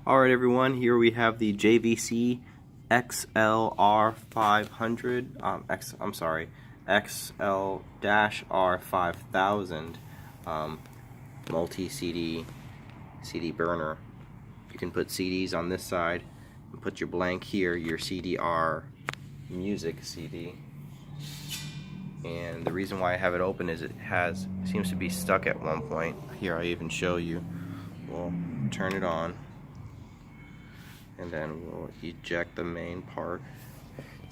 Alright everyone, here we have the JVC XL-R5000 XL-R5000 multi-CD burner. You can put CDs on this side and put your blank here, your CDR music CD. And the reason why I have it open is it seems to be stuck at one point. Here, I even show you. We'll turn it on, and then we'll eject the main part.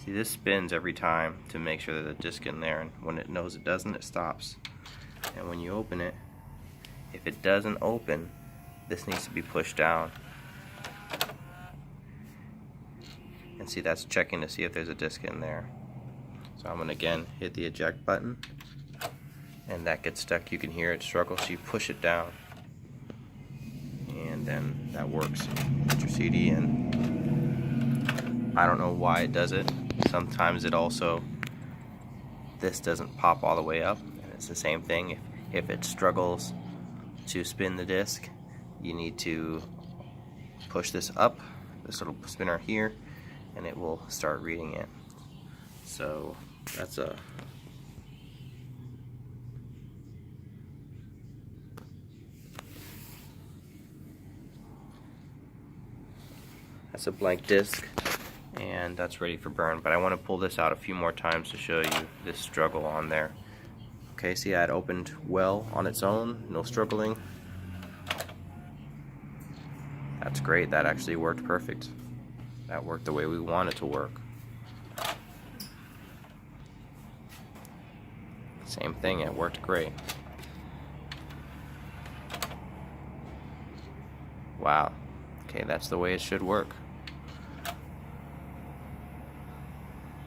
See, this spins every time to make sure there's a disc in there, and when it knows it doesn't, it stops. And when you open it, if it doesn't open, this needs to be pushed down. And see, that's checking to see if there's a disc in there. So I'm going to again hit the eject button, and that gets stuck. You can hear it struggle, so you push it down, and then that works. Put your CD in. I don't know why it does it. Sometimes it also, this doesn't pop all the way up, and it's the same thing. If it struggles to spin the disc, you need to push this up, this little spinner here, and it will start reading it. So that's a blank disc, and that's ready for burn. But I want to pull this out a few more times to show you this struggle on there. Okay, see, I had opened well on its own, no struggling. That's great, that actually worked perfect. That worked the way we want it to work. Same thing, it worked great. Wow. Okay, that's the way it should work.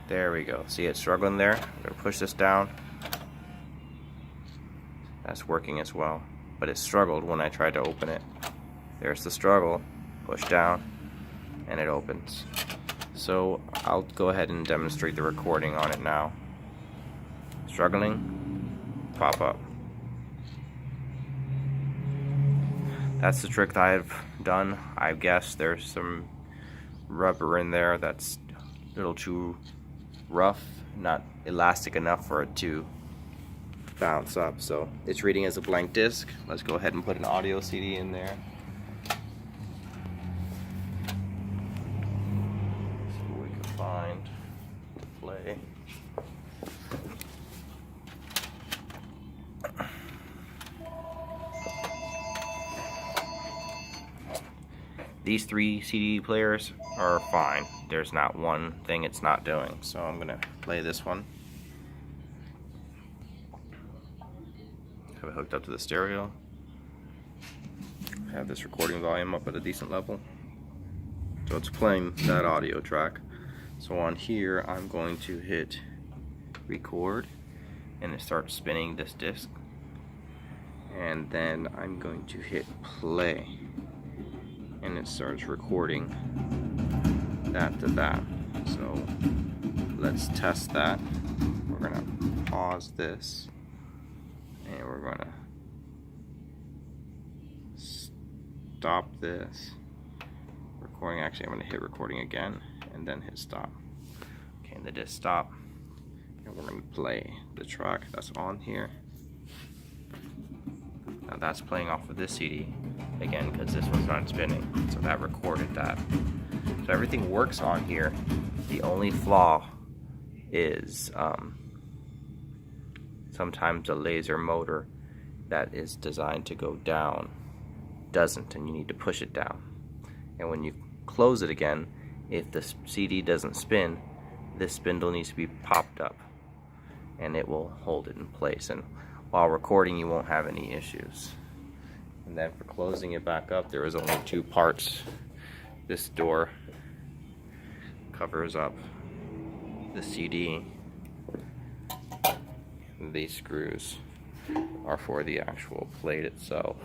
There we go. See, it's struggling there. I'm going to push this down. That's working as well. But it struggled when I tried to open it. There's the struggle. Push down, and it opens. So I'll go ahead and demonstrate the recording on it now. Struggling, pop up. That's the trick that I've done. I guess there's some rubber in there that's a little too rough, not elastic enough for it to bounce up. So it's reading as a blank disc. Let's go ahead and put an audio CD in there. See what we can find to play. These three CD players are fine. There's not one thing it's not doing. So I'm gonna play this one. Have it hooked up to the stereo. Have this recording volume up at a decent level. So it's playing that audio track. So on here, I'm going to hit record, and it starts spinning this disc. And then I'm going to hit play, and it starts recording that to that. So let's test that. We're gonna pause this, and we're gonna stop this recording. Actually, I'm gonna hit recording again and then hit stop. Okay, and the disc stop, and we're gonna play the track that's on here. Now that's playing off of this CD again, because this one's not spinning, so that recorded that. So everything works on here. The only flaw is sometimes a laser motor that is designed to go down doesn't, and you need to push it down. And when you close it again, if the CD doesn't spin, this spindle needs to be popped up, and it will hold it in place. And while recording, you won't have any issues. And then for closing it back up, there is only two parts. This door covers up the CD. These screws are for the actual plate itself.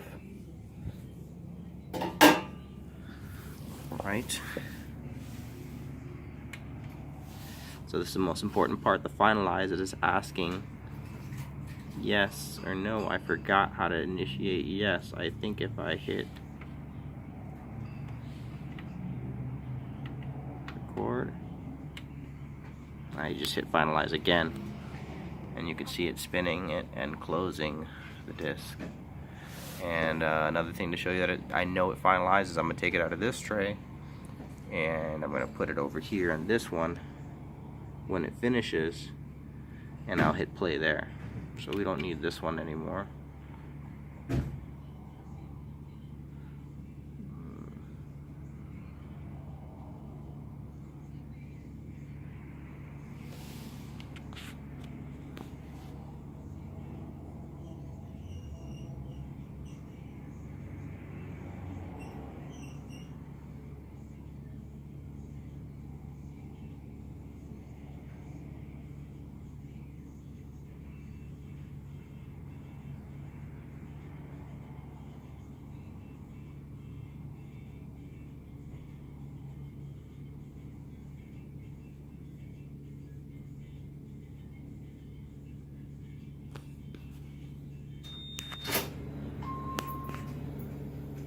Alright. So this is the most important part. The finalize it is asking yes or no. I forgot how to initiate yes. I think if I hit record. Now you just hit finalize again, and you can see it spinning it and closing the disc. And another thing to show you that I know it finalizes, I'm going to take it out of this tray and I'm going to put it over here in this one when it finishes, and I'll hit play there. So we don't need this one anymore.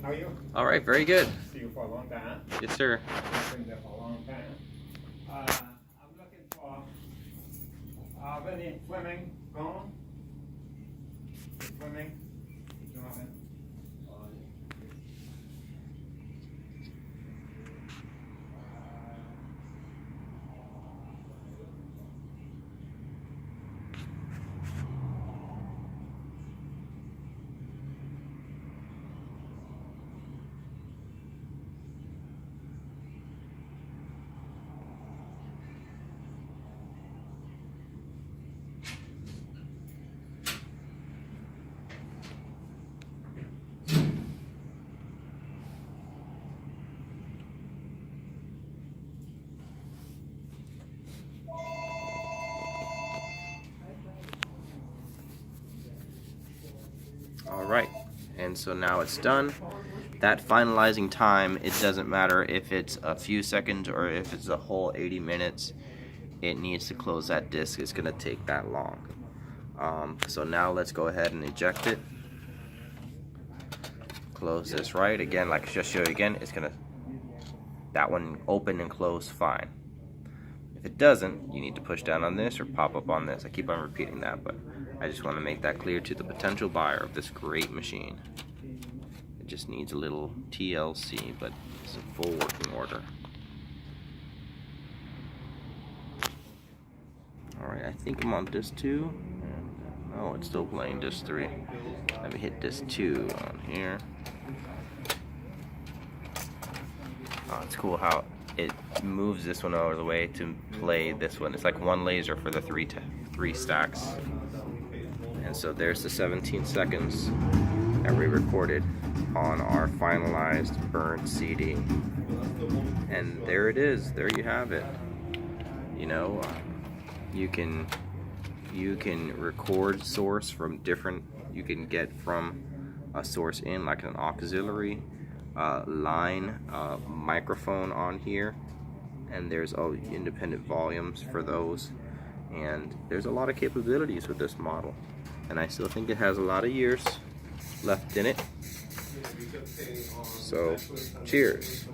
How are you? All right, very good. See you for a long time. Yes, sir. Been there for a long time. I'm looking for Vinny Fleming gone. Fleming. Jonathan. Alright, and so now it's done. That finalizing time, it doesn't matter if it's a few seconds or if it's a whole 80 minutes. It needs to close that disc. It's going to take that long. So now let's go ahead and eject it. Close this right. Again, like I just showed you again, it's going to, that one open and close fine. If it doesn't, you need to push down on this or pop up on this. I keep on repeating that, but I just want to make that clear to the potential buyer of this great machine. It just needs a little TLC, but it's a full working order. Alright, I think I'm on disc 2. And, oh, it's still playing disc 3. Let me hit disc 2 on here. Oh, it's cool how it moves this one out of the way to play this one. It's like one laser for the three stacks. And so there's the 17 seconds that we recorded on our finalized burnt CD. And there it is. There you have it. You know, you can record source from different, you can get from a source in like an auxiliary line microphone on here, and there's independent volumes for those, and there's a lot of capabilities with this model, and I still think it has a lot of years left in it. So cheers.